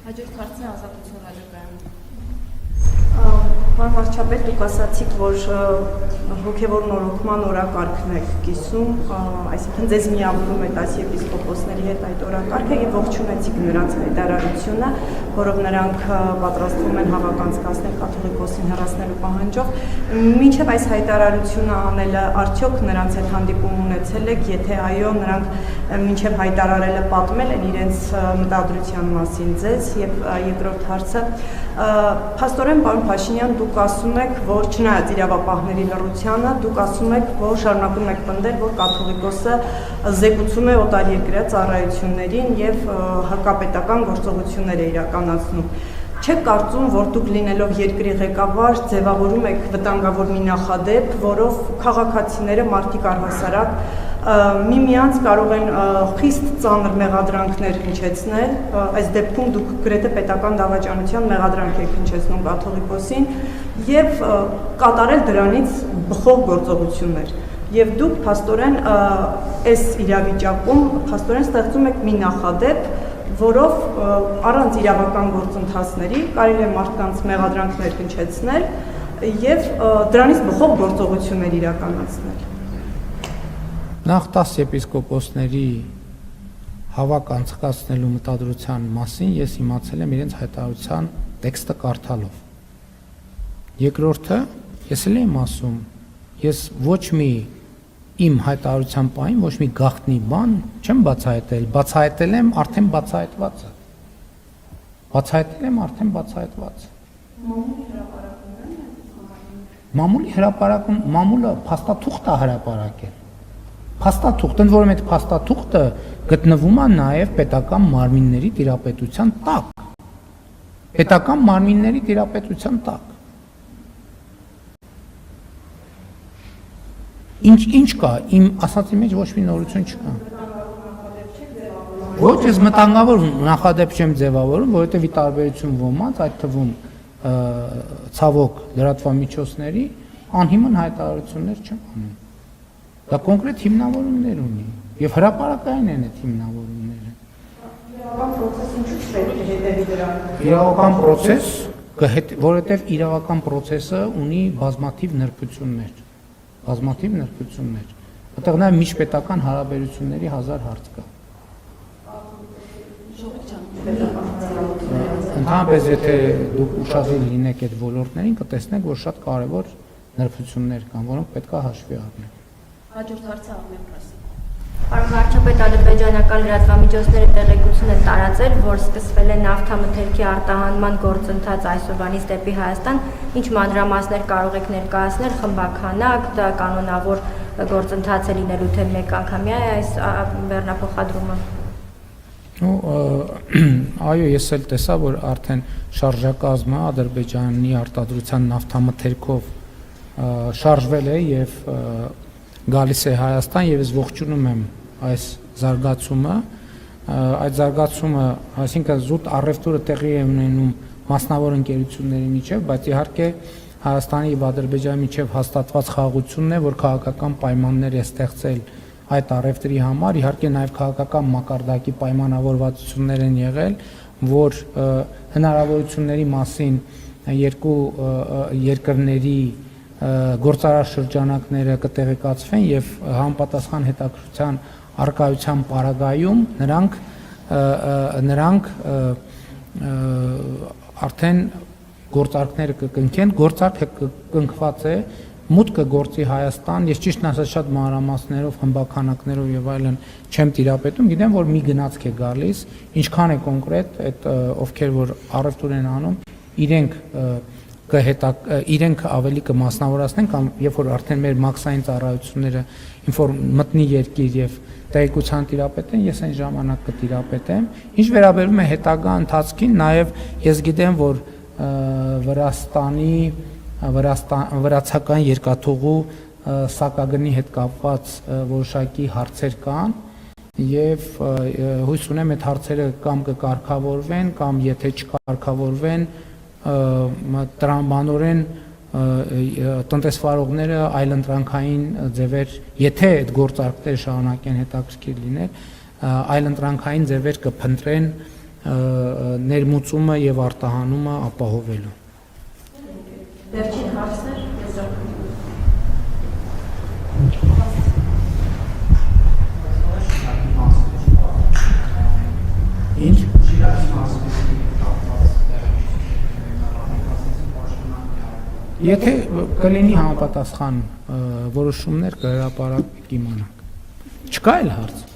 Հաջորդ հարցը ազատություն աջակայանում։ Պարոն վարչապետ, դուք ասացիք, որ հոգևոր նորոգման օրակարգն եք կիսում, այսինքն ձեզ միավորում եք այս եպիսկոպոսների հետ այդ օրակարգը եւ ողջունեցիք նրանց հայտարարությունը, որով նրանք պատրաստվում են հավաք անցկացնել կաթողիկոսին հեռացնելու պահանջով։ Մինչև այս հայտարարությունը անելը արդյոք նրանց հետ հանդիպում ունեցել եք, եթե այո, նրանք մինչև հայտարարելը պատմել են իրենց մտադրության մասին ձեզ։ Եվ երկրորդ հարցը, փաստորեն պարոն Փաշինյան, դուք ասում եք, որ չնայած իրավապահների լռությանը, դուք ասում եք, որ շարունակում եք պնդել, որ կաթողիկոսը զեկուցում է օտարերկրյա ծառայություններին եւ հակապետական գործողություններ է իրականացնում։ Չեք կարծում, որ դուք լինելով երկրի ղեկավար ձևավորում եք վտանգավոր մի նախադեպ, որով քաղաքացիները, մարդիկ առհասարակ միմյանց կարող են խիստ ծանր մեղադրանքներ հնչեցնել, այս դեպքում դուք գրեթե պետական դավաճանության մեղադրանք եք հնչեցնում կաթողիկոսին եւ կատարել դրանից բխող գործողություններ։ Եվ դուք փաստորեն այս իրավիճակում փաստորեն ստեղծում եք մի նախադեպ, որով առանց իրավական գործընթացների կարելի է մարդկանց մեղադրանքներ հնչեցնել եւ դրանից բխող գործողություններ իրականացնել։ Նախ 10 եպիսկոպոսների հավաք անցկացնելու մտադրության մասին ես իմացել եմ իրենց հայտարարության տեքստը կարդալով։ Երկրորդը, ես էլ եմ ասում, ես ոչ մի իմ հայտարարության պահին ոչ մի գաղտնի բան չեմ բացահայտել, բացահայտել եմ արդեն բացահայտվածը։ Բացահայտել եմ արդեն բացահայտվածը։ Մամուլի հրապարակում, մամուլը փաստաթուղթ է հրապարակել։ Փաստաթուղթ, ընդ որում այդ փաստաթուղթը գտնվում է նաև պետական մարմինների տիրապետության տակ։ Պետական մարմինների տիրապետության տակ։ Ինչ կա, իմ ասածի մեջ ոչ մի նորություն չկա։ Ոչ, ես մտանգավոր նախադեպ չեմ ձևավորում, որովհետև ի տարբերություն ոմանց, այդ թվում ցավոք լրատվամիջոցների, անհիմն հայտարարություններ չեմ անում։ Դա կոնկրետ հիմնավորումներ ունի եւ հրապարակային են այդ հիմնավորումները։ Իրավական process ինչու՞ պետք է հետևի դրան։ Իրավական process, որովհետեւ իրավական process-ը ունի բազմաթիվ նրբություններ։ Այդտեղ նաև միջպետական հարաբերությունների 1000 հարց կա։ Ընդհանրապես, եթե դուք ուշադիր լինեք այդ ոլորտներին, կտեսնեք, որ շատ կարևոր նրբություններ կան, որոնք պետք է հաշվի առնել։ Հաջորդ հարցը Արմեն Պրասի։ Պարոն վարչապետ, ադրբեջանական լրատվամիջոցները տեղեկություն են տարածել, որ սկսվել է նավթամթերքի արտահանման գործընթաց այսօրվանից դեպի Հայաստան, ինչ մանրամասներ կարող եք ներկայացնել, խմբաքանակ, դա կանոնավոր գործընթաց է լինելու, թե մեկ անգամյա է այս բեռնափոխադրումը։ Այո, ես էլ տեսա, որ արդեն շարժակազմը Ադրբեջանի արտադրության նավթամթերքով շարժվել է եւ գալիս է Հայաստան եւ ես ողջունում եմ այս զարգացումը, այդ զարգացումը, այսինքն զուտ առևտուրը տեղի է ունենում մասնավոր ընկերությունների միջև, բայց իհարկե Հայաստանի եւ Ադրբեջանի միջև հաստատված խաղաղությունն է, որ քաղաքական պայմաններ է ստեղծել այդ առևտրի համար, իհարկե նաեւ քաղաքական մակարդակի պայմանավորվածություններ են եղել, որ հնարավորությունների մասին երկու երկրների գործարար շրջանակները կտեղեկացվեն եւ համապատասխան հետաքրքրության արկայության պարագայում նրանք արդեն գործարքները կկնքեն, գործարքը կնքված է, մուտքը գործի Հայաստան, ես ճիշտն ասած շատ մանրամասներով, խմբաքանակներով եւ այլն չեմ տիրապետում, գիտեմ որ մի գնացք է գալիս, ինչքան է կոնկրետ այդ ովքեր որ առևտուր են անում, իրենք ավելի կմասնավորացնեն կամ երբ որ արդեն մեր մաքսային ծառայությունները մտնի երկիր եւ տեղեկության տիրապետեն, ես այն ժամանակ կտիրապետեմ։ Ինչ վերաբերում է հետագա ընթացքին, նաեւ ես գիտեմ, որ վրացական երկաթուղու սակագնի հետ կապված որոշակի հարցեր կան եւ հույս ունեմ այդ հարցերը կամ կկարգավորվեն կամ եթե չկարգավորվեն տրամաբանորեն տնտեսվարողները այլընտրանքային ձևեր, եթե այդ գործարքները շարունակեն հետաքրքիր լինել, այլընտրանքային ձևեր կփնտրեն ներմուծումը եւ արտահանումը ապահովելու։ Վերջին հարցներ, Ինչ։ Եթե կլինի համապատասխան որոշումներ կհրապարակենք իմանանք։ Չկա այլ հարց։